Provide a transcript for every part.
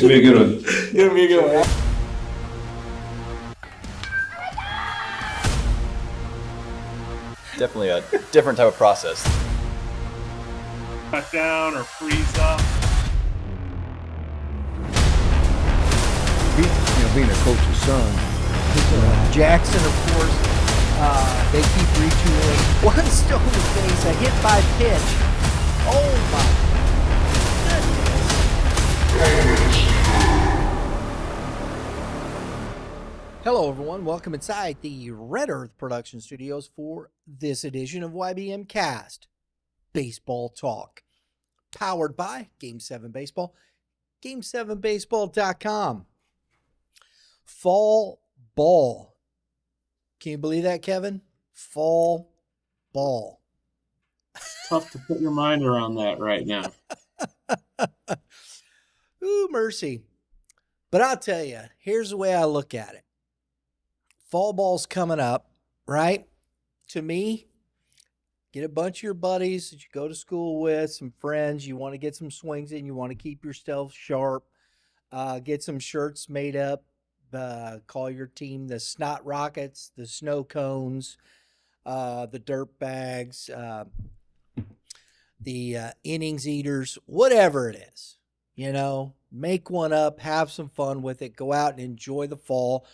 It's gonna be a good one. It's gonna be a good one. Definitely a different type of process. Cut down or freeze up. Being a coach's son. Jackson, of course, they keep retooling. One stone to face, a hit by pitch. Oh my goodness. Hello everyone, welcome inside the Red Earth Production Studios for this edition of YBMcast, Baseball Talk. Powered by Game 7 Baseball, game7baseball.com. Fall ball. Can you believe that, Kevin? Fall ball. Tough to put your mind around that right now. Ooh, mercy. But I'll tell you, here's the way I look at it. Fall ball's coming up, right? To me, get a bunch of your buddies that you go to school with, some friends. You want to get some swings in. You want to keep yourself sharp. Get some shirts made up. Call your team the Snot Rockets, the Snow Cones, the Dirt Bags, the Innings Eaters, whatever it is. You know, make one up, have some fun with it, go out and enjoy the fall.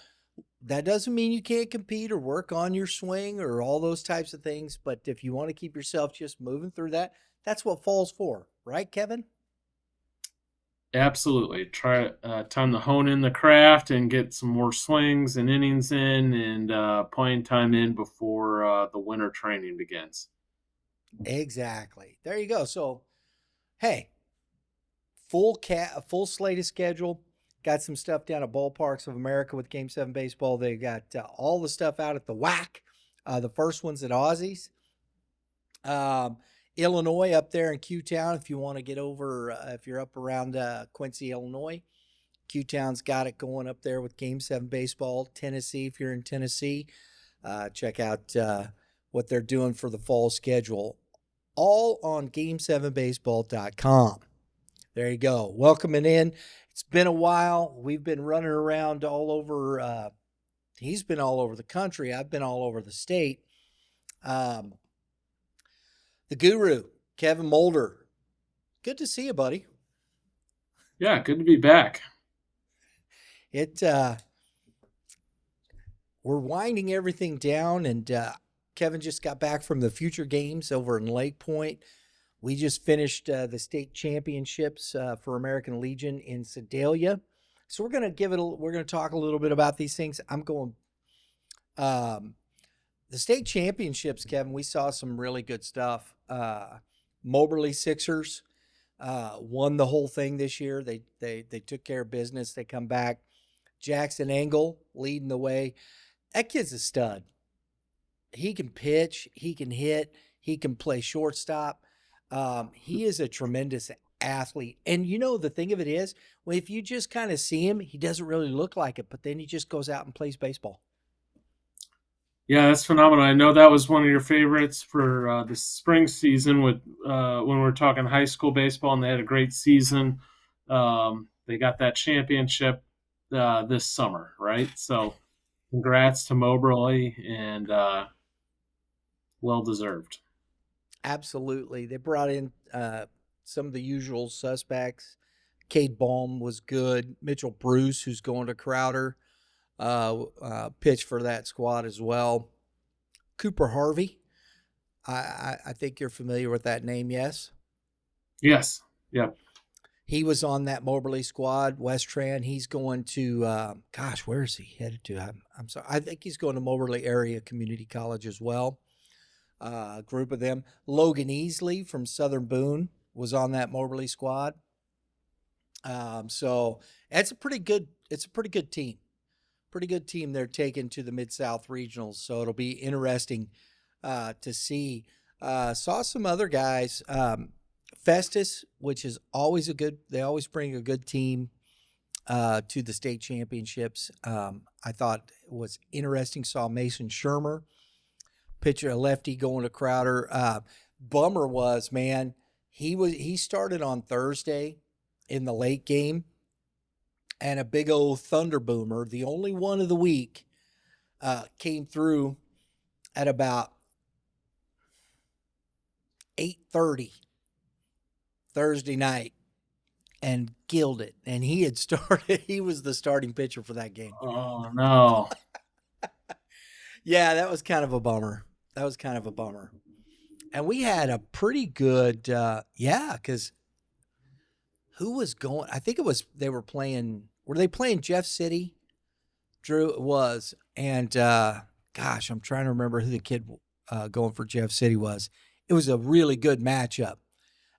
That doesn't mean you can't compete or work on your swing or all those types of things, but if you want to keep yourself just moving through that, that's what fall's for, right, Kevin? Absolutely. Try time to hone in the craft and get some more swings and innings in and playing time in before the winter training begins. Exactly. There you go. So, hey, full slate of schedule. Got some stuff down at Ballparks of America with Game 7 Baseball. They got all the stuff out at the WAC. The first one's at Aussies. Illinois up there in Q-Town, if you want to get over, if you're up around Quincy, Illinois. Q-Town's got it going up there with Game 7 Baseball. Tennessee, if you're in Tennessee, check out what they're doing for the fall schedule. All on game7baseball.com. There you go. Welcoming in. It's been a while. We've been running around all over. He's been all over the country. I've been all over the state. The guru, Kevin Moulder. Good to see you, buddy. Yeah, good to be back. We're winding everything down, and Kevin just got back from the Future Games over in Lake Point. We just finished the state championships for American Legion in Sedalia. So we're going to talk a little bit about these things. The state championships, Kevin, we saw some really good stuff. Moberly Sixers won the whole thing this year. They took care of business. They come back. Jackson Engel leading the way. That kid's a stud. He can pitch. He can hit. He can play shortstop. He is a tremendous athlete. And you know, the thing of it is, if you just kind of see him, he doesn't really look like it, but then he just goes out and plays baseball. Yeah, that's phenomenal. I know that was one of your favorites for the spring season with when we were talking high school baseball, and they had a great season. They got that championship this summer, right? So congrats to Moberly, and well-deserved. Absolutely. They brought in some of the usual suspects. Cade Baum was good. Mitchell Bruce, who's going to Crowder, pitch for that squad as well. Cooper Harvey, I think you're familiar with that name, yes? Yes. Yep. He was on that Moberly squad, Westran. He's going to, where is he headed to? I'm sorry. I think he's going to Moberly Area Community College as well. A group of them. Logan Easley from Southern Boone was on that Moberly squad. So it's a pretty good team. Pretty good team they're taking to the Mid-South Regionals, so it'll be interesting to see. Saw some other guys. Festus, which is always they always bring a good team to the state championships. I thought it was interesting. Saw Mason Shermer, pitcher, a lefty, going to Crowder. Bummer was, man, he started on Thursday in the late game. and a big old thunder boomer, the only one of the week, came through at about 8:30 Thursday night and killed it. And he was the starting pitcher for that game. Oh no. Yeah, that was kind of a bummer. And we had a pretty good, because who was going? I think were they playing Jeff City? Drew, it was. And gosh, I'm trying to remember who the kid going for Jeff City was. It was a really good matchup.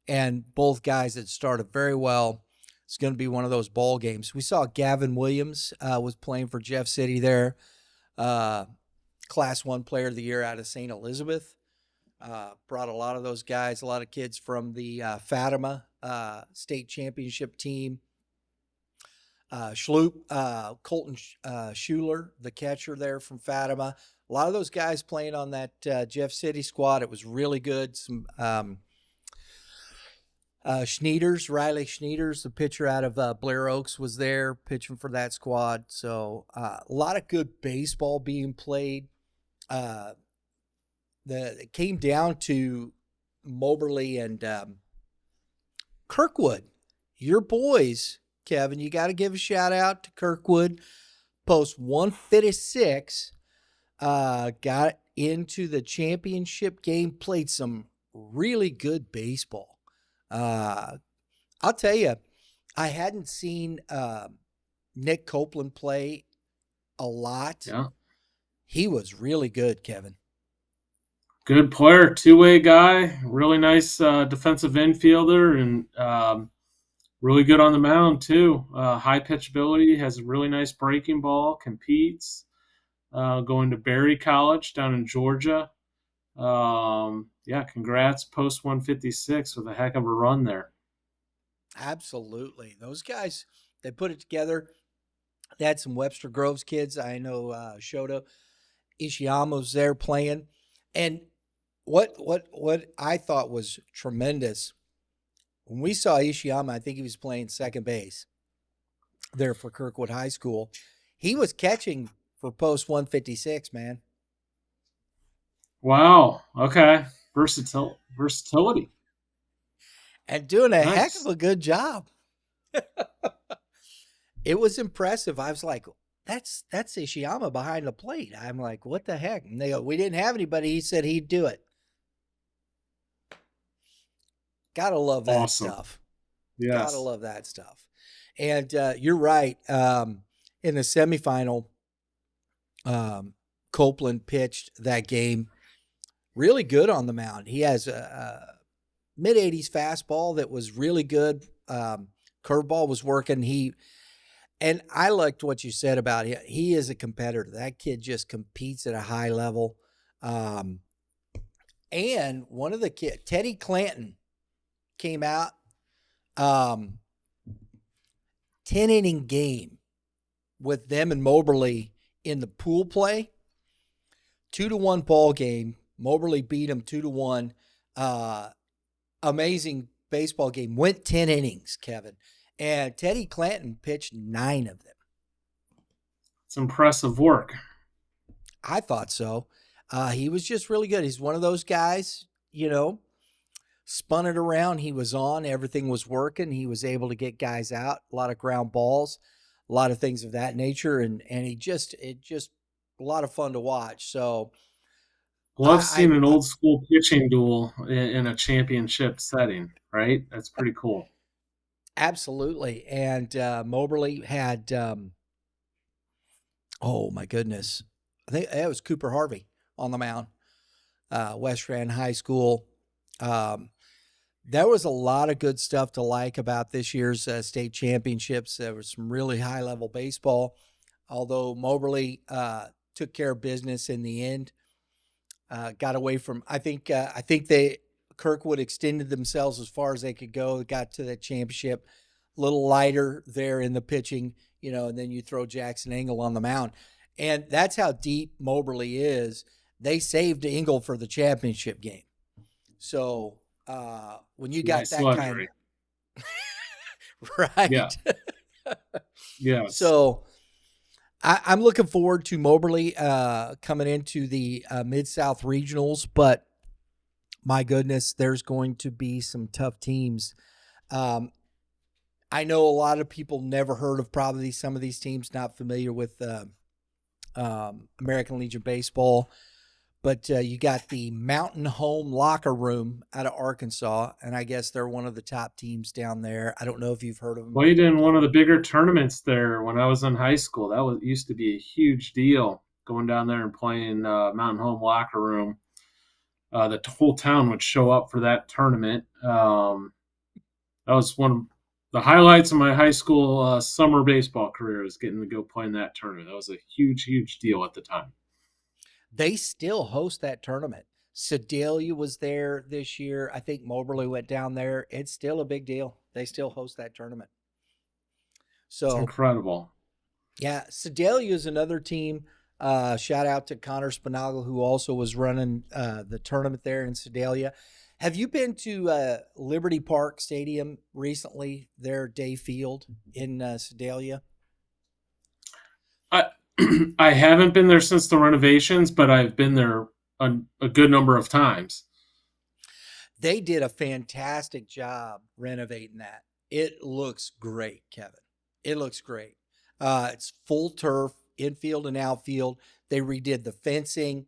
And both guys that started very well. It's going to be one of those ball games. We saw Gavin Williams was playing for Jeff City there. Class 1 player of the year out of St. Elizabeth. Brought a lot of those guys, a lot of kids from the Fatima state championship team. Colton Schuler, the catcher there from Fatima. A lot of those guys playing on that Jeff City squad. It was really good. Some Riley Schneiders, the pitcher out of Blair Oaks, was there pitching for that squad. So a lot of good baseball being played. It came down to Moberly and Kirkwood. Your boys, Kevin, you got to give a shout out to Kirkwood. Post 156, got into the championship game, played some really good baseball. I'll tell you, I hadn't seen Nick Copeland play a lot. Yeah. He was really good, Kevin. Good player, two-way guy, really nice defensive infielder, and really good on the mound too. High pitchability, has a really nice breaking ball, competes. Going to Berry College down in Georgia. Congrats, post 156 with a heck of a run there. Absolutely. Those guys, they put it together. They had some Webster Groves kids. I know Shota Ishiyama was there playing. And what I thought was tremendous, when we saw Ishiyama, I think he was playing second base there for Kirkwood High School. He was catching for post 156, man. Wow. Okay. Versatility. And doing a Nice. heck of a good job. It was impressive. I was like, that's Ishiyama behind the plate. I'm like, what the heck? And they go, we didn't have anybody. He said he'd do it. Gotta love that stuff. Yes. Gotta love that stuff. And you're right. In the semifinal, Copeland pitched that game really good on the mound. He has a mid-80s fastball that was really good. Curveball was working. And I liked what you said about him. He is a competitor. That kid just competes at a high level. And one of the kids, Teddy Clanton, came out, 10-inning game with them and Moberly in the pool play. 2-1 ball game. Moberly beat him 2-1. Amazing baseball game. Went 10 innings, Kevin. And Teddy Clanton pitched 9 of them. It's impressive work. I thought so. He was just really good. He's one of those guys, spun it around. He was on. Everything was working. He was able to get guys out. A lot of ground balls, a lot of things of that nature. And it just a lot of fun to watch. So, Love seeing an old school pitching duel in a championship setting, right? That's pretty cool. Absolutely. And Moberly had, oh my goodness, I think it was Cooper Harvey on the mound, West Rand High School. There was a lot of good stuff to like about this year's state championships. There was some really high-level baseball, although Moberly took care of business in the end. Got away from, I think Kirkwood extended themselves as far as they could go, got to the championship, a little lighter there in the pitching, and then you throw Jackson Engel on the mound. And that's how deep Moberly is. They saved Engel for the championship game. So when you got nice that luxury. kind of right. Yeah. Yes. So I'm looking forward to Moberly coming into the Mid-South Regionals, but my goodness, there's going to be some tough teams. I know a lot of people never heard of probably some of these teams, not familiar with American Legion Baseball, but you got the Mountain Home Locker Room out of Arkansas, and I guess they're one of the top teams down there. I don't know if you've heard of them. Played in one of the bigger tournaments there when I was in high school. That used to be a huge deal, going down there and playing Mountain Home Locker Room. The whole town would show up for that tournament. That was one of the highlights of my high school summer baseball career, is getting to go play in that tournament. That was a huge, huge deal at the time. They still host that tournament. Sedalia was there this year. I think Moberly went down there. It's still a big deal. They still host that tournament. It's So incredible. yeah, Sedalia is another team. Shout out to Connor Spinagle, who also was running the tournament there in Sedalia. Have you been to Liberty Park Stadium recently, their day field in Sedalia? I haven't been there since the renovations, but I've been there a good number of times. They did a fantastic job renovating that. It looks great, Kevin. It looks great. It's full turf, infield and outfield. They redid the fencing.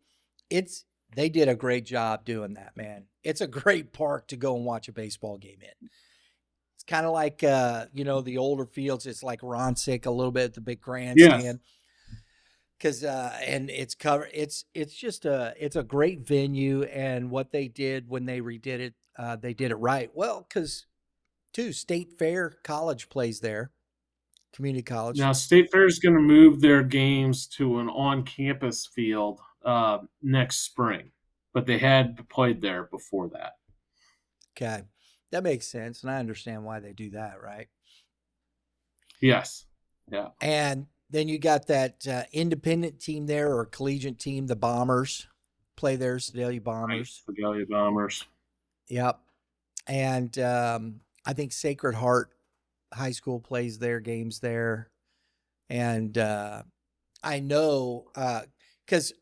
They did a great job doing that, man. It's a great park to go and watch a baseball game in. It's kind of like the older fields. It's like Ronsick a little bit at the big grandstand. Yes. Because and it's covered. It's a great venue, and what they did when they redid it, they did it right. Well, because State Fair College plays there, community college. Now, State Fair is going to move their games to an on-campus field next spring, but they had played there before that. Okay, that makes sense, and I understand why they do that, right? Yes. Yeah. And then you got that independent team there, or collegiate team, the Bombers, play there, Sedalia Bombers. Right. Sedalia Bombers. Yep. And I think Sacred Heart High School plays their games there. And I know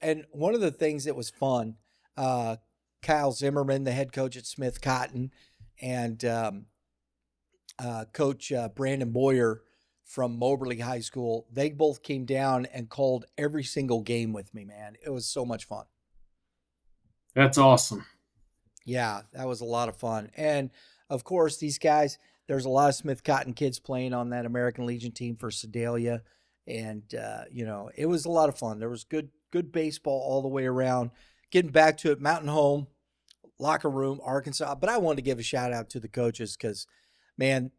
and one of the things that was fun, Kyle Zimmerman, the head coach at Smith Cotton, and Coach Brandon Boyer from Moberly High School, they both came down and called every single game with me, man. It was so much fun. That's awesome. Yeah, that was a lot of fun. And, of course, these guys, there's a lot of Smith Cotton kids playing on that American Legion team for Sedalia. And, it was a lot of fun. There was good baseball all the way around. Getting back to it, Mountain Home, Locker Room, Arkansas. But I wanted to give a shout-out to the coaches because, man,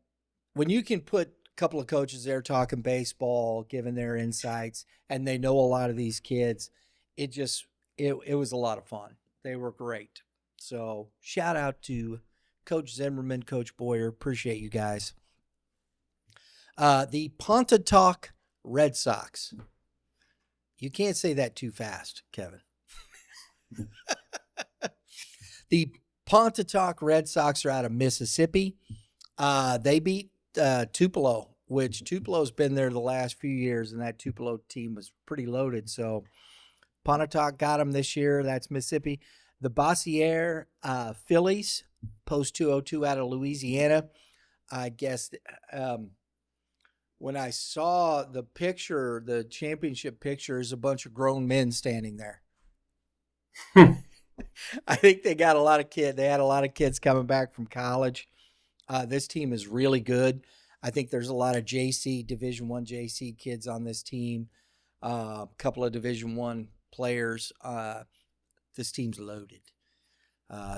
when you can put couple of coaches there talking baseball, giving their insights, and they know a lot of these kids, it was a lot of fun. They were great. So shout out to Coach Zimmerman, Coach Boyer. Appreciate you guys. The Pontotoc Red Sox. You can't say that too fast, Kevin. The Pontotoc Red Sox are out of Mississippi. They beat Tupelo, which Tupelo's been there the last few years, and that Tupelo team was pretty loaded. So Pontotoc got them this year. That's Mississippi. The Bossier Phillies, post 202 out of Louisiana. I guess when I saw the picture, the championship picture, is a bunch of grown men standing there. I think they got a lot of kids. They had a lot of kids coming back from college. This team is really good. I think there's a lot of Division I JC kids on this team. A couple of Division I players. This team's loaded.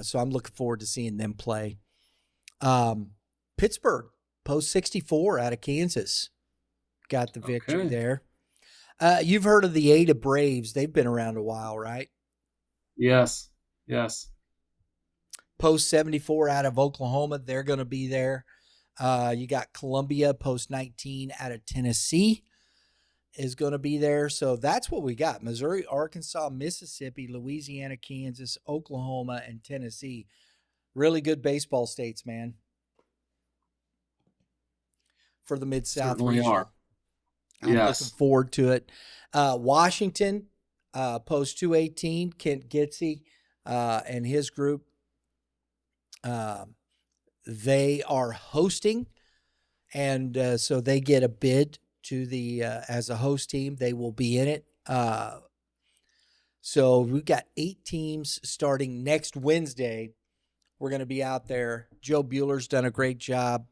So I'm looking forward to seeing them play. Pittsburgh, post 64 out of Kansas. Got the victory there. You've heard of the Ada Braves. They've been around a while, right? Yes. Post 74 out of Oklahoma. They're going to be there. You got Columbia, post 19 out of Tennessee is going to be there. So that's what we got. Missouri, Arkansas, Mississippi, Louisiana, Kansas, Oklahoma, and Tennessee. Really good baseball states, man. for the Mid-South Certainly region. are. I'm Yes. looking forward to it. Washington, Post 218, Kent Gitsy and his group, they are hosting, and so they get a bid to the as a host team. They will be in it. So we've got 8 teams starting next Wednesday. We're going to be out there. Joe Bueller's done a great job.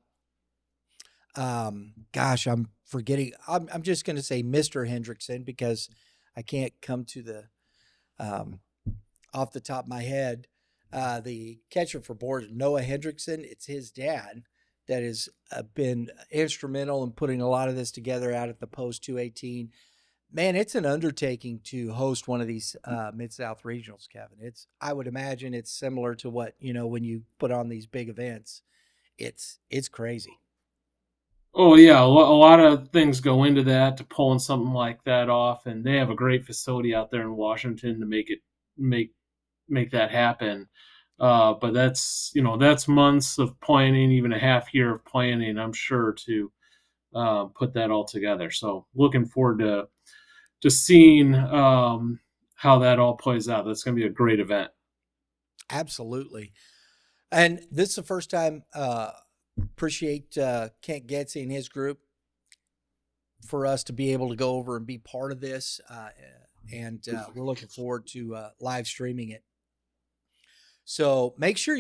Gosh, I'm forgetting. I'm just going to say Mr. Hendrickson because I can't come to the off the top of my head. The catcher for board, Noah Hendrickson. It's his dad that has been instrumental in putting a lot of this together out at the Post 218. Man, it's an undertaking to host one of these Mid-South regionals, Kevin. I would imagine it's similar to what, when you put on these big events. It's crazy. Oh yeah, a lot of things go into that to pulling something like that off, and they have a great facility out there in Washington to make that happen. But that's months of planning, even a half year of planning, I'm sure, to put that all together. So looking forward to seeing how that all plays out. That's going to be a great event. Absolutely. And this is the first time, appreciate Kent Getsy and his group for us to be able to go over and be part of this. And we're looking forward to live streaming it. So make sure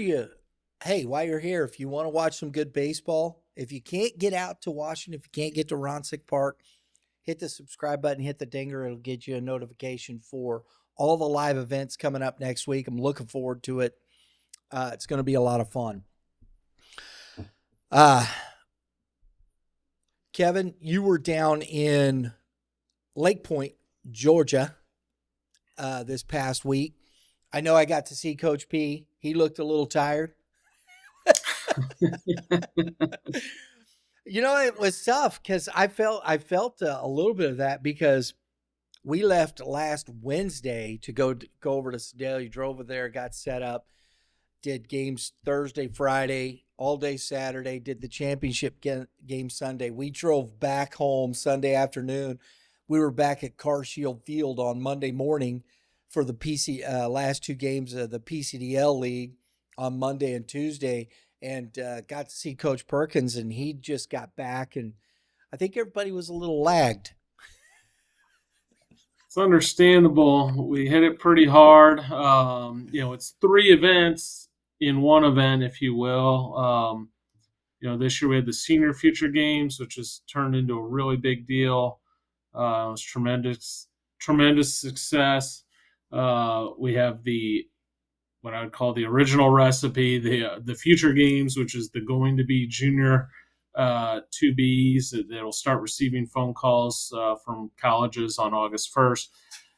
while you're here, if you want to watch some good baseball, if you can't get out to Washington, if you can't get to Ronsick Park, hit the subscribe button, hit the dinger. It'll get you a notification for all the live events coming up next week. I'm looking forward to it. It's going to be a lot of fun. Kevin, you were down in Lake Point, Georgia, this past week. I know I got to see Coach P. He looked a little tired. It was tough because I felt a little bit of that because we left last Wednesday to go over to Sedalia, drove over there, got set up, did games Thursday, Friday, all day Saturday, did the championship game Sunday. We drove back home Sunday afternoon. We were back at Carshield Field on Monday morning for the last 2 games of the PCDL League on Monday and Tuesday, and got to see Coach Perkins, and he just got back, and I think everybody was a little lagged. It's understandable. We hit it pretty hard. It's 3 events in one event, if you will. This year we had the Senior Future Games, which has turned into a really big deal. It was tremendous success. We have what I would call the original recipe, the Future Games, which is the going to be junior 2Bs that'll start receiving phone calls from colleges on August 1st.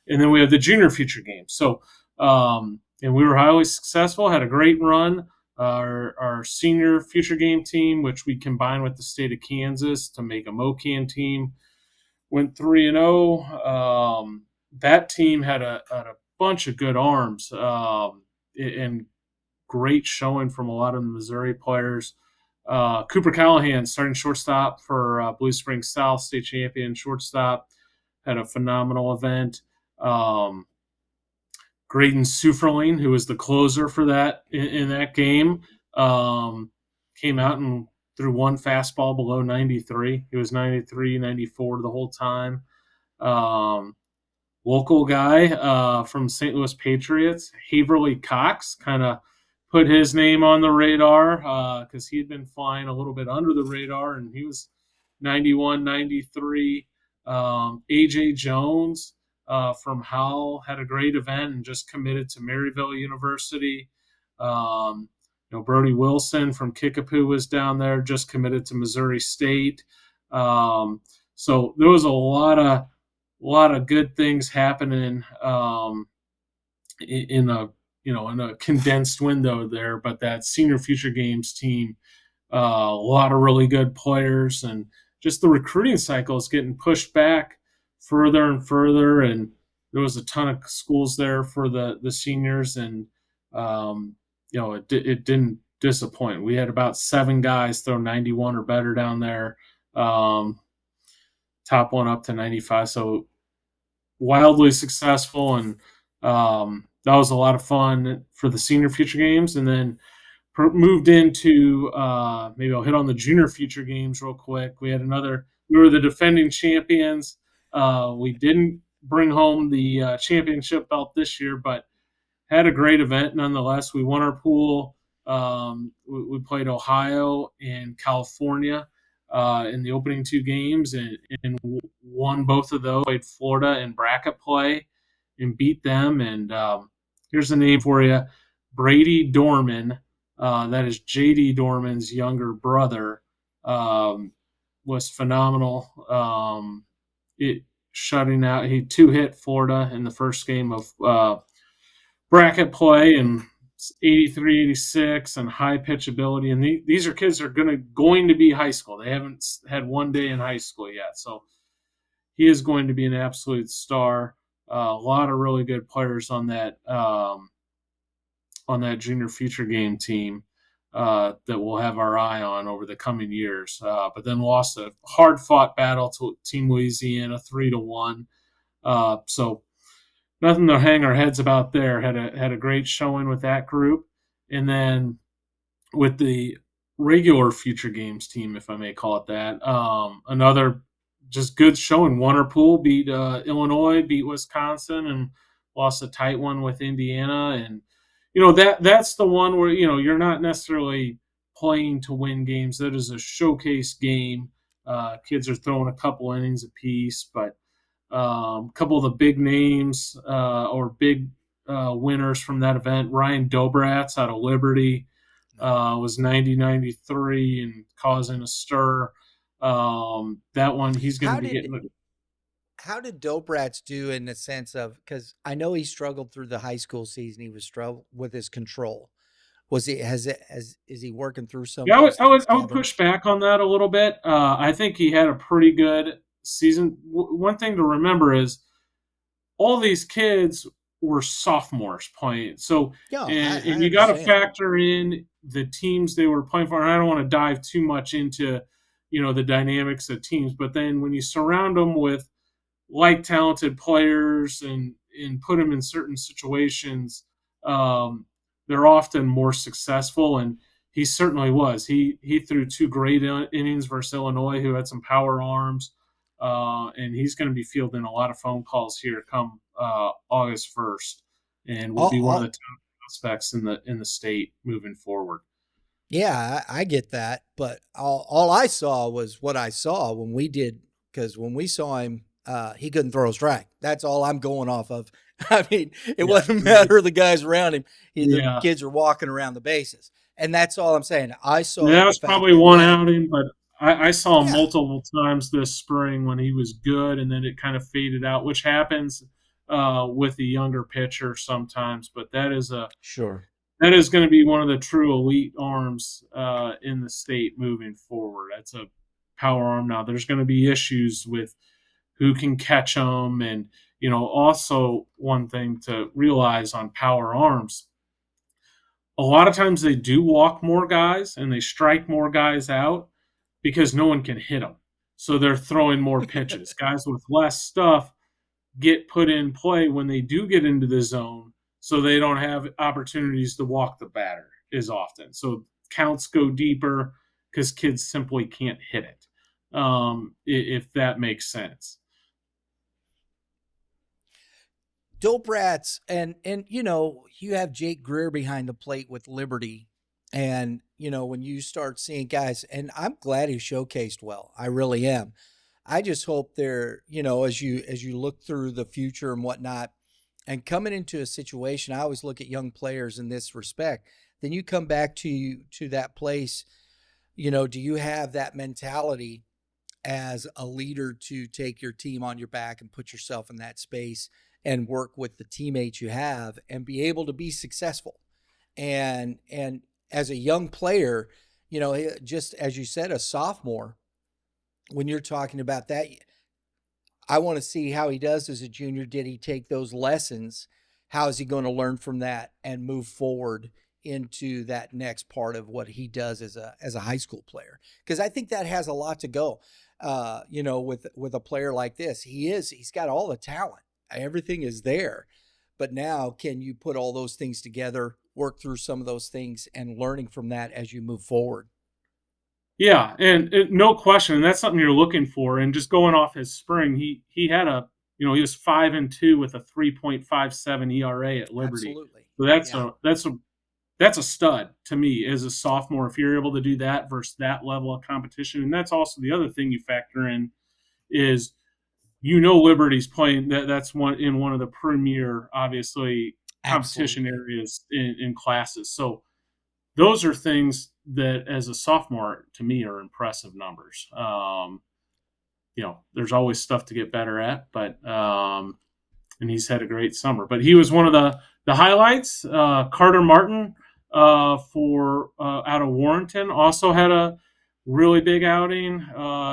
And then we have the Junior Future Games. So, and we were highly successful, had a great run. Our Senior Future Game team, which we combined with the state of Kansas to make a MOCAN team, went 3-0. That team had a bunch of good arms and great showing from a lot of the Missouri players. Cooper Callahan, starting shortstop for Blue Springs South, state champion shortstop, had a phenomenal event. Graydon Sufferling, who was the closer for that in that game, came out and threw 1 fastball below 93. He was 93, 94 the whole time. Local guy from St. Louis Patriots, Haverly Cox, kind of put his name on the radar because he had been flying a little bit under the radar, and he was 91, 93. A.J. Jones from Howell had a great event and just committed to Maryville University. Brody Wilson from Kickapoo was down there, just committed to Missouri State. So there was a lot of good things happening in a condensed window there. But that Senior Future Games team, a lot of really good players, and just the recruiting cycle is getting pushed back further and further. And there was a ton of schools there for the seniors, and it didn't disappoint. We had about 7 guys throw 91 or better down there. top one up to 95. So wildly successful, and that was a lot of fun for the senior future games. And then moved into maybe I'll hit on the junior future games real quick. We were the defending champions. We didn't bring home the championship belt this year, but had a great event nonetheless. We won our pool. We played Ohio and California in the opening two games, and won both of those. Played Florida in bracket play and beat them. And here's the name for you: Brady Dorman. That is J.D. Dorman's younger brother. Was phenomenal. He two-hit Florida in the first game of bracket play, and 83, 86, and high pitchability. And these are kids that are going to be high school. They haven't had one day in high school yet. So he is going to be an absolute star. A lot of really good players on that junior future game team that we'll have our eye on over the coming years. But then lost a hard-fought battle to Team Louisiana 3-1. So nothing to hang our heads about there. Had a great showing with that group. And then with the regular future games team, if I may call it that, another just good showing. Won our pool, beat Illinois, beat Wisconsin, and lost a tight one with Indiana. And that's the one where you're not necessarily playing to win games. That is a showcase game. Kids are throwing a couple innings apiece, but a couple of the big names or big winners from that event. Ryan Dobratz out of Liberty was 90-93 and causing a stir. That one, he's going to be getting. How did Dobratz do in the sense of, because I know he struggled through the high school season. He was struggling with his control. Is he working through some? Yeah, I would push back on that a little bit. I think he had a pretty good season. One thing to remember is all these kids were sophomores playing. So, and you got to factor in the teams they were playing for. And I don't want to dive too much into, the dynamics of teams, but then when you surround them with like talented players and put them in certain situations, they're often more successful. And he certainly was. He threw two great innings versus Illinois, who had some power arms. And he's going to be fielding a lot of phone calls here come August 1st, and will be one of the top prospects in the state moving forward. Yeah, I get that, but all I saw was what I saw when we did, because when we saw him, he couldn't throw a strike. That's all I'm going off of. I mean, it wasn't matter the guys around him. The kids are walking around the bases, and that's all I'm saying. I saw. That was probably one outing, but I saw him multiple times this spring when he was good, and then it kind of faded out, which happens with the younger pitcher sometimes. But that is that is going to be one of the true elite arms in the state moving forward. That's a power arm. Now there's going to be issues with who can catch them, and also one thing to realize on power arms. A lot of times they do walk more guys and they strike more guys out because no one can hit them. So they're throwing more pitches. Guys with less stuff get put in play when they do get into the zone, so they don't have opportunities to walk the batter as often. So counts go deeper because kids simply can't hit it, if that makes sense. Dobratz, and you have Jake Greer behind the plate with Liberty. And, when you start seeing guys, and I'm glad he showcased well. I really am. I just hope they're, as you look through the future and whatnot, and coming into a situation, I always look at young players in this respect. Then you come back to that place, do you have that mentality as a leader to take your team on your back and put yourself in that space and work with the teammates you have and be able to be successful? And as a young player, just as you said, a sophomore, when you're talking about that, I want to see how he does as a junior. Did he take those lessons? How is he going to learn from that and move forward into that next part of what he does as a high school player. Because I think that has a lot to go. With a player like this, he's got all the talent. Everything is there. But now can you put all those things together, work through some of those things and learning from that as you move forward? Yeah, and no question, and that's something you're looking for. And just going off his spring, he had he was 5-2 with a 3.57 ERA at Liberty. Absolutely. So that's a stud to me as a sophomore if you're able to do that versus that level of competition. And that's also the other thing you factor in is Liberty's playing that's one of the premier obviously competition Absolutely. areas in classes. So those are things that as a sophomore to me are impressive numbers. There's always stuff to get better at, but and he's had a great summer. But he was one of the highlights. Carter Martin for out of Warrenton also had a really big outing.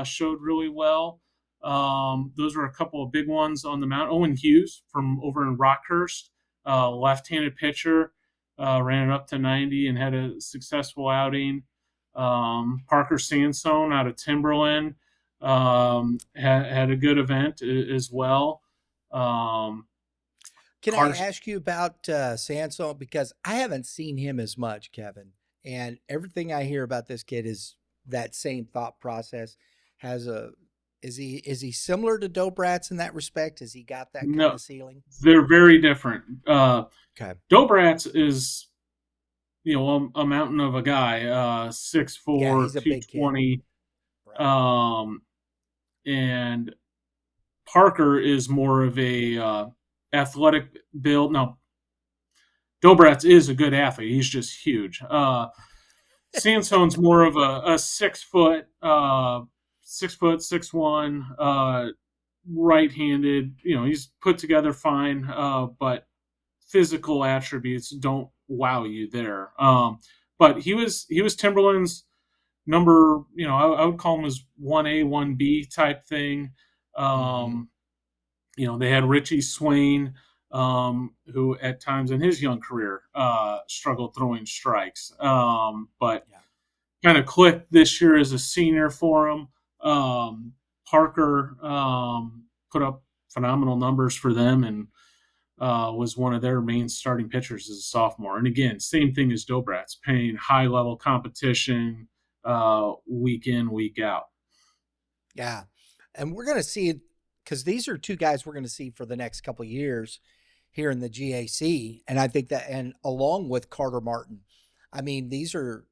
Showed really well. Those were a couple of big ones on the mound. Owen Hughes from over in Rockhurst, left-handed pitcher, ran it up to 90 and had a successful outing. Parker Sansone out of Timberland had a good event as well. Can I ask you about Sansone? Because I haven't seen him as much, Kevin. And everything I hear about this kid is that same thought process. Is he similar to Dobrats in that respect? Has he got that kind of ceiling? They're very different. Okay. Dobrats is, a mountain of a guy, 6'4", 220. Right. And Parker is more of a athletic build. No, Dobrats is a good athlete. He's just huge. Sansone's more of a 6 foot, 6'1", right-handed. He's put together fine, but physical attributes don't wow you there. But he was Timberland's number. I would call him his 1A, 1B type thing. They had Richie Swain, who at times in his young career struggled throwing strikes, but kind of clicked this year as a senior for him. Parker put up phenomenal numbers for them and was one of their main starting pitchers as a sophomore. And again, same thing as Dobrats, playing high-level competition week in, week out. Yeah, and we're going to see, because these are two guys we're going to see for the next couple of years here in the GAC. And I think that, and along with Carter Martin, I mean, these are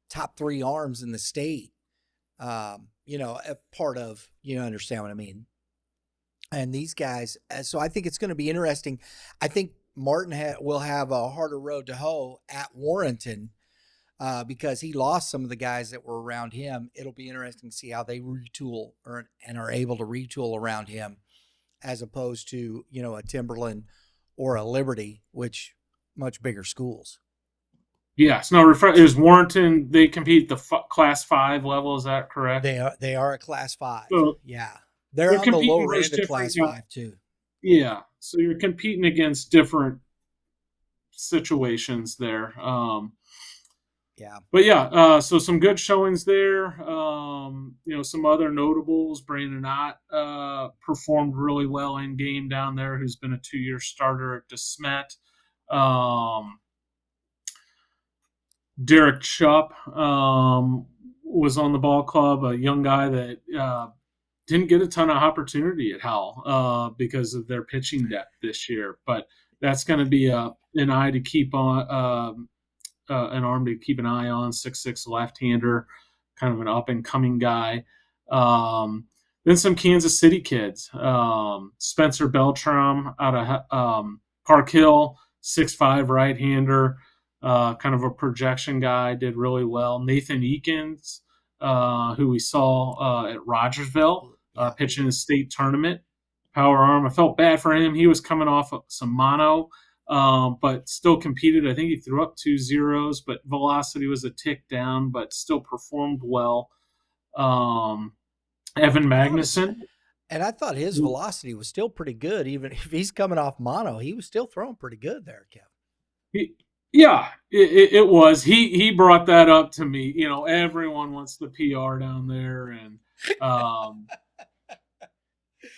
top 3 arms in the state, a part of, you understand what I mean? And these guys, so I think it's going to be interesting. I think Martin will have a harder road to hoe at Warrenton because he lost some of the guys that were around him. It'll be interesting to see how they retool and are able to retool around him as opposed to, a Timberland or a Liberty, which much bigger schools. Yes. No, is Warrenton, they compete the Class 5 level, is that correct? They are a Class 5. So yeah. They're on the lower end of Class 5 too. Yeah. So you're competing against different situations there. Yeah. But so some good showings there. Some other notables. Brandon Ott performed really well in game down there, who's been a 2-year starter at DeSmet. Derek Chupp was on the ball club, a young guy that didn't get a ton of opportunity at Howell because of their pitching depth this year. But that's going to be an eye to keep on, an arm to keep an eye on. 6'6" left-hander, kind of an up-and-coming guy. Then some Kansas City kids. Spencer Beltram out of Park Hill, 6'5" right-hander. Kind of a projection guy, did really well. Nathan Eakins, who we saw at Rogersville, pitching the state tournament. Power arm. I felt bad for him. He was coming off of some mono, but still competed. I think he threw up 2 zeros, but velocity was a tick down, but still performed well. Evan Magnuson. And I thought his velocity was still pretty good. Even if he's coming off mono, he was still throwing pretty good there, Kevin. Yeah, it was. He brought that up to me. Everyone wants the PR down there, and um,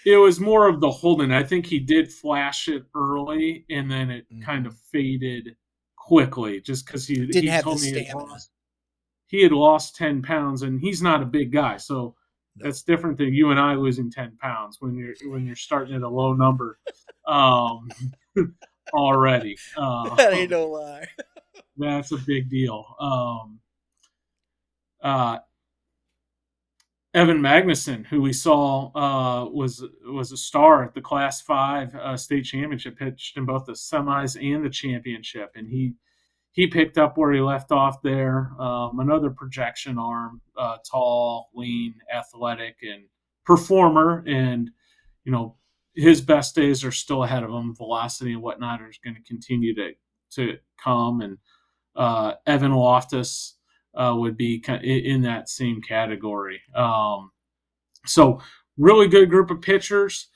it was more of the holding. I think he did flash it early, and then it kind of faded quickly, just because Didn't he have the told me stamina. he had lost 10 pounds, and he's not a big guy, so No. that's different than you and I losing 10 pounds when you're starting at a low number um, already. That ain't no lie. That's a big deal. Uh, Evan Magnuson, who we saw was a star at the Class 5 state championship, pitched in both the semis and the championship, and he picked up where he left off there. Another projection arm, tall, lean, athletic, and performer. And, his best days are still ahead of him. Velocity and whatnot are going to continue to come. And Evan Loftus would be in that same category. So really good group of pitchers.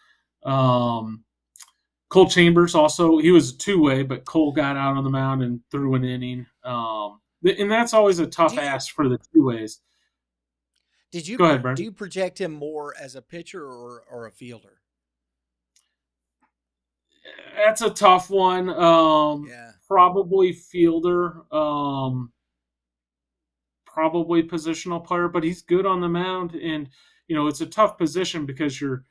Cole Chambers also, he was a two-way, but Cole got out on the mound and threw an inning. And that's always a tough ask for the two-ways. Go ahead, Brent. Do you project him more as a pitcher or a fielder? That's a tough one. Yeah. Probably fielder. Probably positional player, but he's good on the mound. And, it's a tough position because you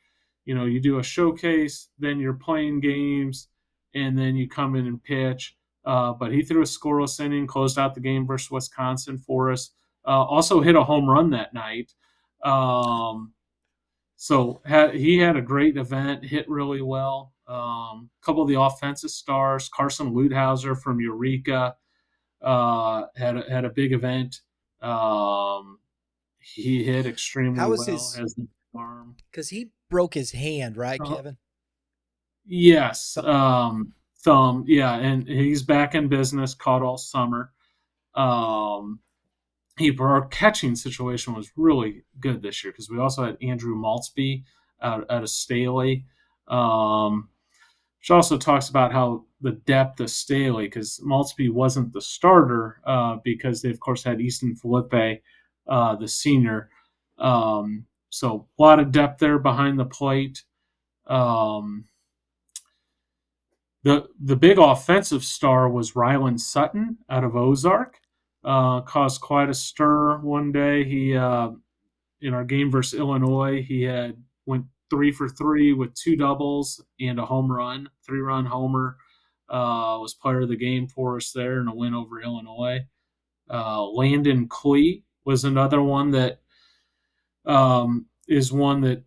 do a showcase, then you're playing games, and then you come in and pitch. But he threw a scoreless inning, closed out the game versus Wisconsin for us. Also hit a home run that night. So he had a great event, hit really well. A couple of the offensive stars, Carson Ludhauser from Eureka, had a big event. He hit extremely How was well. his Has the arm. Because he broke his hand, right, Kevin? Yes, thumb. Yeah, and he's back in business. Caught all summer. Our catching situation was really good this year because we also had Andrew Maltzby out of Staley. Which also talks about how the depth of Staley, because Maltzby wasn't the starter because they, of course, had Easton Felipe, the senior. So a lot of depth there behind the plate. The big offensive star was Rylan Sutton out of Ozark. Caused quite a stir one day. He in our game versus Illinois, he went 3 for 3 with 2 doubles and a home run, 3-run homer. Was player of the game for us there in a win over Illinois. Landon Clee was another one that is one that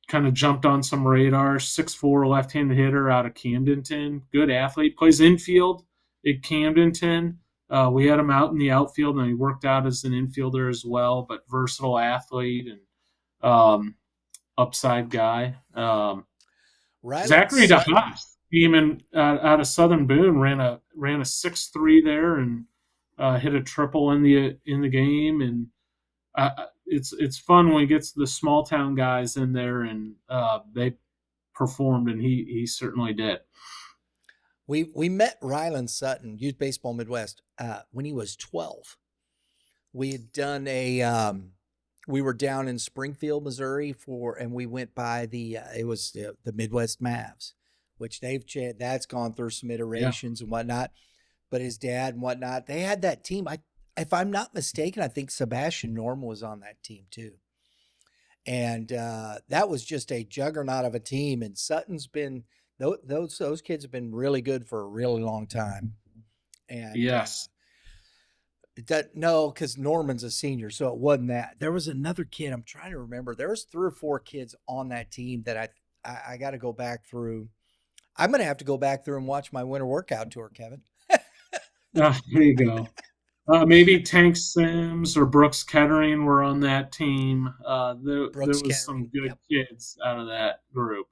kind of jumped on some radar. 6'4" left-handed hitter out of Camdenton. Good athlete. Plays infield at Camdenton. We had him out in the outfield, and he worked out as an infielder as well, but versatile athlete and upside guy. Zachary DeHaas came out of Southern Boone, ran a 6.3 there and hit a triple in the game. And it's fun when he gets the small town guys in there, and they performed, and he certainly did. We met Rylan Sutton, Youth Baseball Midwest, when he was 12. We had done we were down in Springfield, Missouri and we went by it was the Midwest Mavs, which that's gone through some iterations and whatnot. But his dad and whatnot, they had that team. If I'm not mistaken, I think Sebastian Norm was on that team too. And that was just a juggernaut of a team. And Sutton's been those kids have been really good for a really long time. And yes. No, because Norman's a senior, so it wasn't that. There was another kid. I'm trying to remember. There was 3 or 4 kids on that team that I got to go back through. I'm going to have to go back through and watch my winter workout tour, Kevin. There you go. Maybe Tank Sims or Brooks Kettering were on that team. There was some good kids out of that group.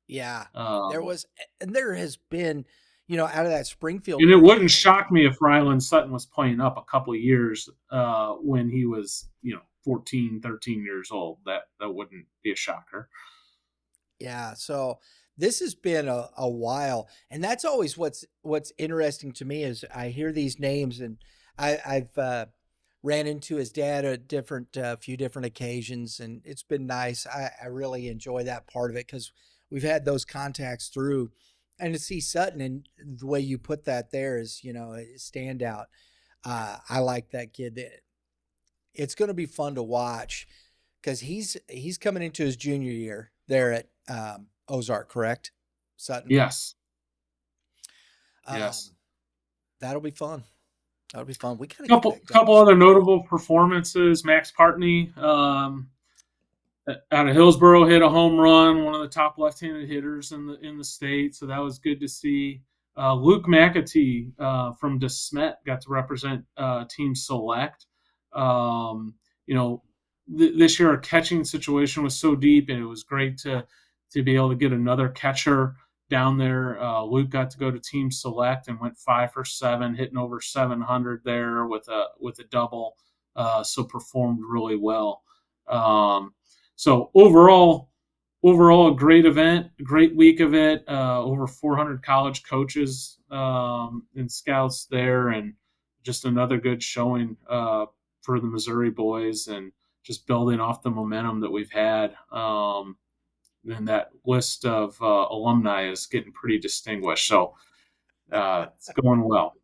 Yeah, there has been, out of that Springfield. And it wouldn't shock me if Rylan Sutton was playing up a couple of years when he was, 14, 13 years old. That wouldn't be a shocker. Yeah, so this has been a while, and that's always what's interesting to me is I hear these names, and I've ran into his dad at different few different occasions, and it's been nice. I really enjoy that part of it because we've had those contacts through, and to see Sutton and the way you put that there is, you know, a standout. I like that kid. It's going to be fun to watch because he's coming into his junior year there at Ozark, correct? Sutton. Yes. Yes. That'll be fun. That'll be fun. We kind of couple other notable performances. Max Partney out of Hillsboro hit a home run, one of the top left-handed hitters in the state. So that was good to see. Luke McAtee from DeSmet got to represent Team Select. This year our catching situation was so deep, and it was great to be able to get another catcher down there. Luke got to go to Team Select and went 5 for 7, hitting over 700 there with a double. So performed really well. So overall, a great event, great week of it. Over 400 college coaches and scouts there, and just another good showing for the Missouri boys, and just building off the momentum that we've had. And that list of alumni is getting pretty distinguished. So it's going well.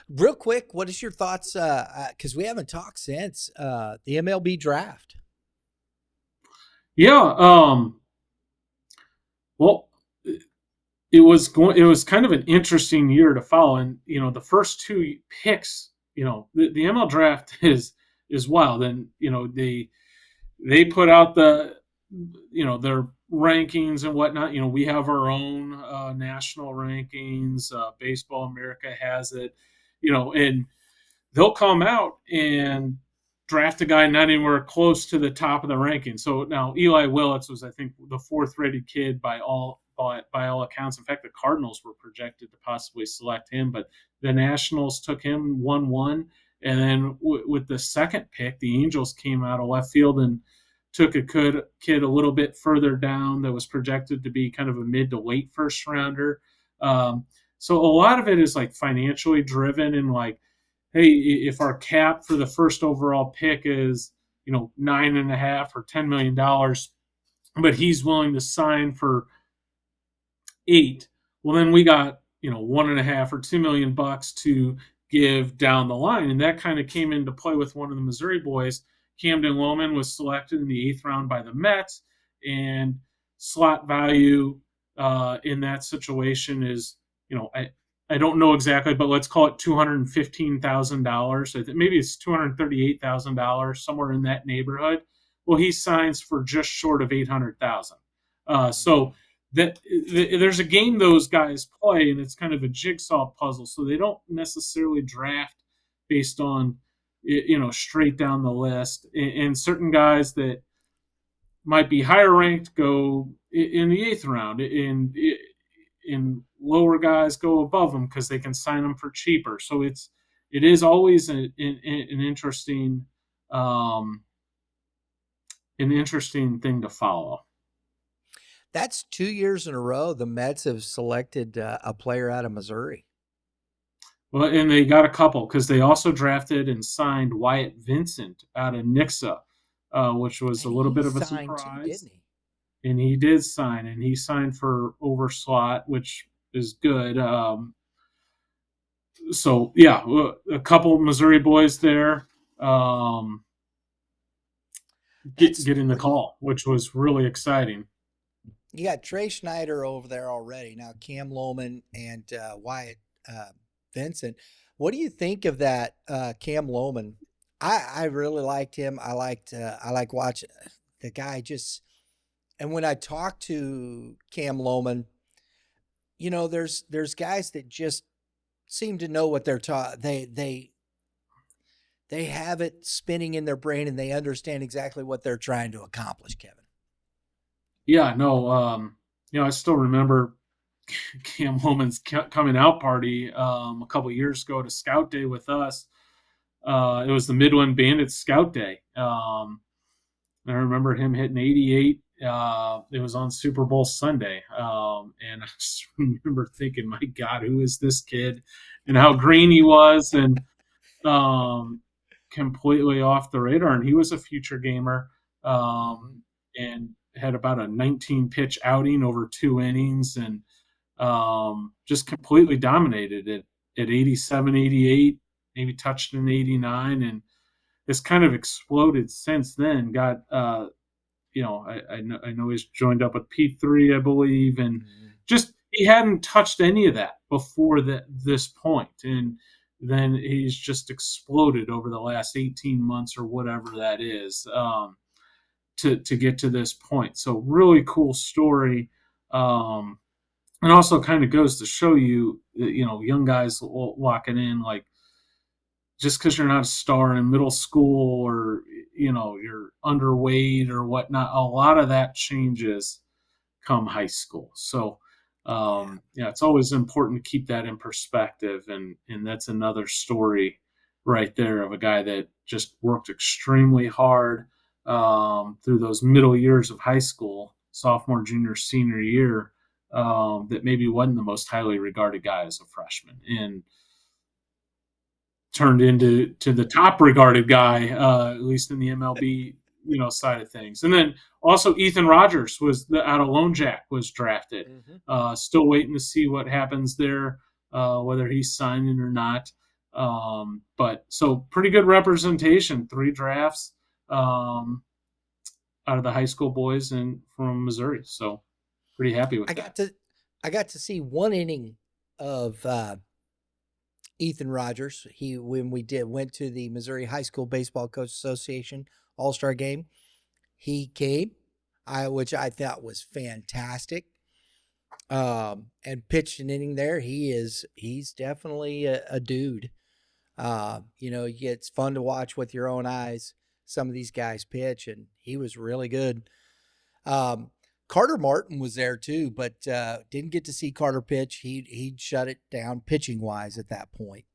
Real quick, what is your thoughts? Because we haven't talked since the MLB draft. Yeah. Well, it was kind of an interesting year to follow, and the first 2 picks, the ML draft is wild, and they put out their rankings and whatnot. We have our own national rankings. Baseball America has it, and they'll come out and draft a guy not anywhere close to the top of the ranking. So now Eli Willits was, I think, the 4th-rated kid by all accounts. In fact, the Cardinals were projected to possibly select him, but the Nationals took him 1-1. And then with the second pick, the Angels came out of left field and took a kid a little bit further down that was projected to be kind of a mid to late first rounder. So a lot of it is like financially driven, and like, hey, if our cap for the first overall pick is, $9.5 or $10 million, but he's willing to sign for $8, well, then we got, $1.5 or $2 million to give down the line. And that kind of came into play with one of the Missouri boys. Camden Lohman was selected in the 8th round by the Mets, and slot value in that situation is, I don't know exactly, but let's call it $215,000. Maybe it's $238,000, somewhere in that neighborhood. Well, he signs for just short of $800,000. So that there's a game those guys play, and it's kind of a jigsaw puzzle. So they don't necessarily draft based on, straight down the list. And certain guys that might be higher ranked go in the 8th round, and lower guys go above them because they can sign them for cheaper. So it is always an interesting thing to follow. That's 2 years in a row the Mets have selected a player out of Missouri. Well, and they got a couple because they also drafted and signed Wyatt Vincent out of Nixa, which was a little bit of a surprise. Didn't he? And he did sign, and he signed for overslot, which is good. So, yeah, a couple of Missouri boys there getting the call, which was really exciting. You got Trey Schneider over there already. Now Cam Lohman and Wyatt Vincent. What do you think of that Cam Lohman? I really liked him. I like watching the guy just. And when I talk to Cam Lohman, there's guys that just seem to know what they're taught. They have it spinning in their brain, and they understand exactly what they're trying to accomplish, Kevin. Yeah, no, I still remember Cam Lohman's coming out party a couple of years ago to Scout Day with us. It was the Midland Bandits Scout Day. I remember him hitting 88. It was on Super Bowl Sunday. And I just remember thinking, my God, who is this kid? And how green he was, and completely off the radar. And he was a future gamer, and had about a 19 pitch outing over 2 innings, and just completely dominated it at 87, 88, maybe touched in 89, and it's kind of exploded since then. Got I know he's joined up with P3, I believe, and just he hadn't touched any of that before this point, and then he's just exploded over the last 18 months or whatever that is, to get to this point. So really cool story. And also kind of goes to show you, young guys walking in, like, just because you're not a star in middle school, or, you're underweight or whatnot, a lot of that changes come high school. So, it's always important to keep that in perspective. And that's another story right there of a guy that just worked extremely hard through those middle years of high school, sophomore, junior, senior year, that maybe wasn't the most highly regarded guy as a freshman, and turned into the top regarded guy, at least in the MLB, side of things. And then also Ethan Rogers was out of Lone Jack, was drafted. Still waiting to see what happens there, whether he's signing or not. But so pretty good representation, 3 drafts out of the high school boys and from Missouri. So pretty happy with that. I got to see 1 inning of Ethan Rogers. When we went to the Missouri High School Baseball Coach Association All-Star game, he came, which I thought was fantastic, and pitched an inning there. He's definitely a dude. It's fun to watch with your own eyes some of these guys pitch, and he was really good. Carter Martin was there too, but didn't get to see Carter pitch. He'd shut it down pitching wise at that point.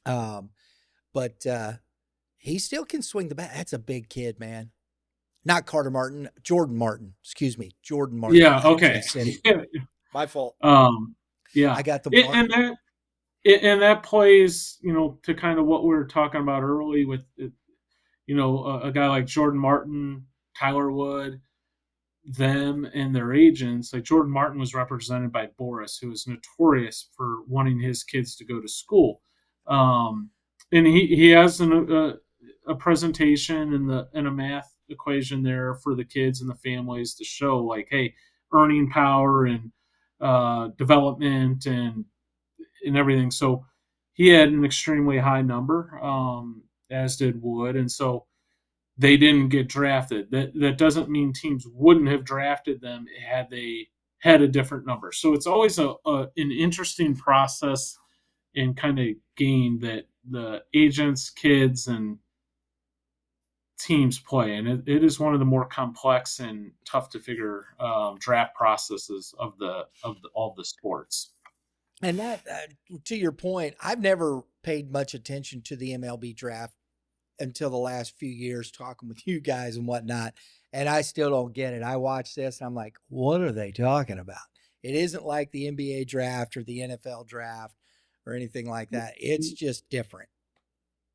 But he still can swing the bat. That's a big kid, man. Not Carter Martin, Jordan Martin. Excuse me, Jordan Martin. Yeah. Okay. My fault. Yeah. I got the and that plays, to kind of what we were talking about early with, a guy like Jordan Martin, Tyler Wood, them and their agents. Like Jordan Martin was represented by Boris, who is notorious for wanting his kids to go to school. And he has a presentation and a math equation there for the kids and the families to show, like, hey, earning power and development and everything. So he had an extremely high number, as did Wood, and so they didn't get drafted. That doesn't mean teams wouldn't have drafted them had they had a different number. So it's always an interesting process and kind of game that the agents, kids, and teams play, and it is one of the more complex and tough to figure draft processes of all the sports. And that, to your point, I've never paid much attention to the MLB draft until the last few years, talking with you guys and whatnot, and I still don't get it. I watch this and I'm like, what are they talking about? It isn't like the NBA draft or the NFL draft or anything like that. It's just different.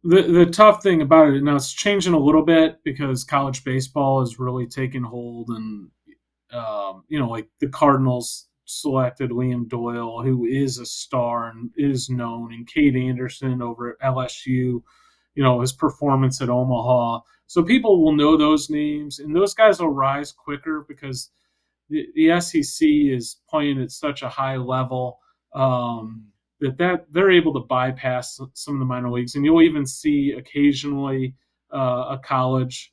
The tough thing about it, now it's changing a little bit because college baseball has really taken hold, and like the Cardinals selected Liam Doyle, who is a star and is known, and Cade Anderson over at LSU, his performance at Omaha. So people will know those names, and those guys will rise quicker because the SEC is playing at such a high level that they're able to bypass some of the minor leagues. And you'll even see occasionally a college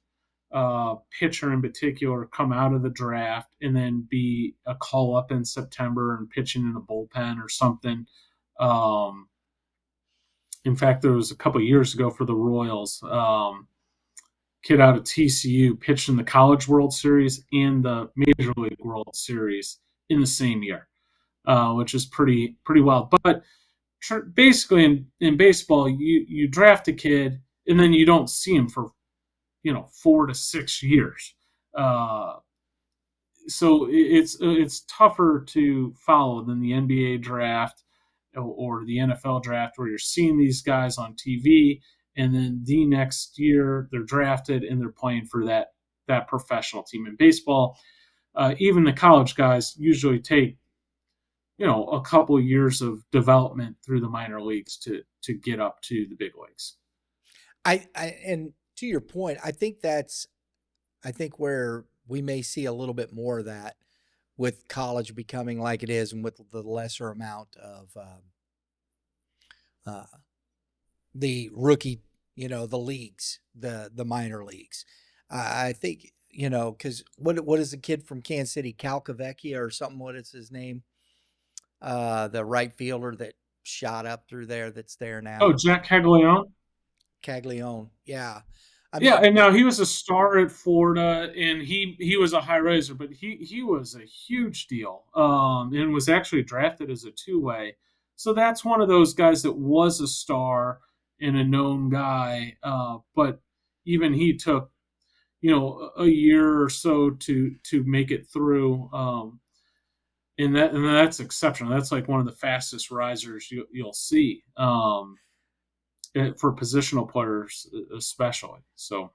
pitcher in particular come out of the draft and then be a call up in September and pitching in a bullpen or something. In fact, there was a couple of years ago for the Royals, kid out of TCU pitched in the College World Series and the Major League World Series in the same year, which is pretty wild. But basically in baseball, you draft a kid and then you don't see him for 4 to 6 years. So it's tougher to follow than the NBA draft or the NFL draft, where you're seeing these guys on TV, and then the next year they're drafted and they're playing for that professional team. In baseball, even the college guys usually take a couple of years of development through the minor leagues to get up to the big leagues. And to your point, I think where we may see a little bit more of that with college becoming like it is, and with the lesser amount of the rookie, the leagues, the minor leagues. I think, because what is the kid from Kansas City, Calcavecchia or something? What is his name? The right fielder that shot up through there, that's there now. Oh, Jack Caglione. Yeah. And now he was a star at Florida, and he was a high riser, but he was a huge deal, and was actually drafted as a two-way. So that's one of those guys that was a star and a known guy, but even he took a year or so to make it through, and that's exceptional. That's like one of the fastest risers you'll see. For positional players especially. So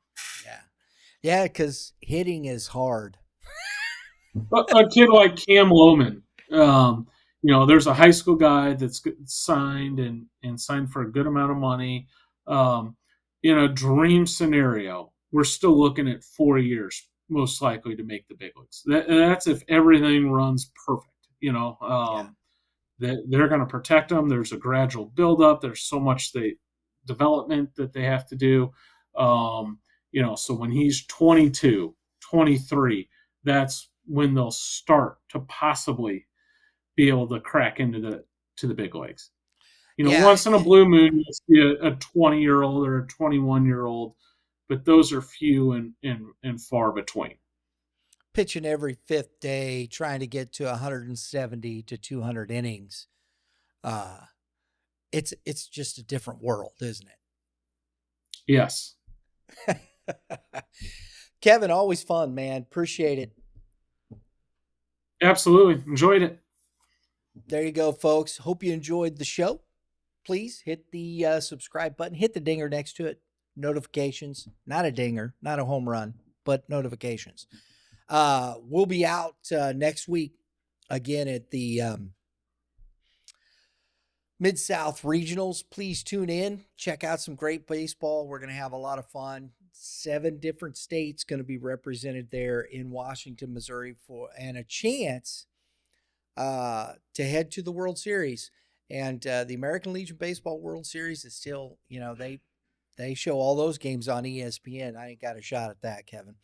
yeah, because hitting is hard. A kid like Cam Lohman, there's a high school guy that's signed and signed for a good amount of money. In a dream scenario, we're still looking at 4 years most likely to make the big leagues. That's if everything runs perfect. They're going to protect them. There's a gradual buildup. There's so much development that they have to do. So when he's 22, 23, that's when they'll start to possibly be able to crack into the big leagues. Once in a blue moon, you see a 20-year-old or a 21-year-old, but those are few and far between. Pitching every fifth day, trying to get to 170 to 200 innings. It's just a different world, isn't it? Yes. Kevin, always fun, man. Appreciate it. Absolutely. Enjoyed it. There you go, folks. Hope you enjoyed the show. Please hit the subscribe button. Hit the dinger next to it. Notifications. Not a dinger, not a home run, but notifications. We'll be out next week again at the Mid-South Regionals. Please tune in. Check out some great baseball. We're going to have a lot of fun. 7 different states going to be represented there in Washington, Missouri, and a chance to head to the World Series. And the American Legion Baseball World Series is still, they show all those games on ESPN. I ain't got a shot at that, Kevin.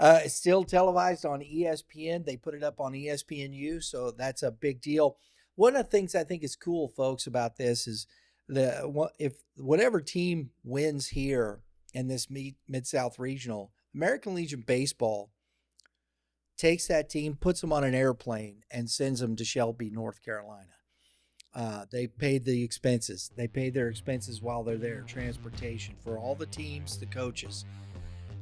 It's still televised on ESPN. They put it up on ESPNU, so that's a big deal. One of the things I think is cool, folks, about this is if whatever team wins here in this Mid-South Regional, American Legion Baseball takes that team, puts them on an airplane, and sends them to Shelby, North Carolina. They paid the expenses. They paid their expenses while they're there, transportation for all the teams, the coaches.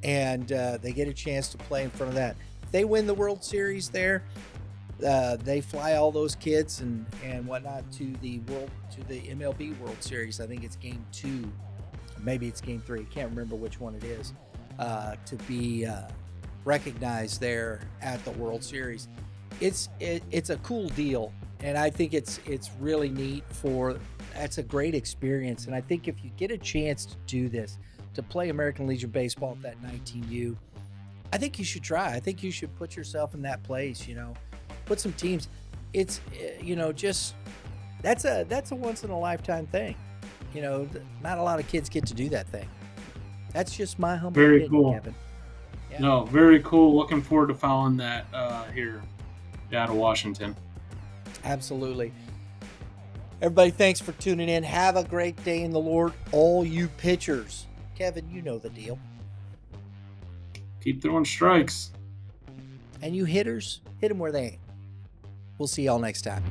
And they get a chance to play in front of that. If they win the World Series there, they fly all those kids and whatnot to the MLB World Series. I think it's game 2, maybe it's game 3. Can't remember which one it is. To be recognized there at the World Series. It's a cool deal, and I think it's really neat. That's a great experience, and I think if you get a chance to do this, to play American Legion Baseball at that 19U, I think you should try. I think you should put yourself in that place, put some teams. It's, just, that's a once in a lifetime thing. Not a lot of kids get to do that thing. That's just my humble opinion, cool. Kevin. Yeah. No, very cool. Looking forward to following that here out of Washington. Absolutely. Everybody, thanks for tuning in. Have a great day in the Lord. All you pitchers. Kevin, you know the deal. Keep throwing strikes. And you hitters, hit them where they ain't. We'll see y'all next time.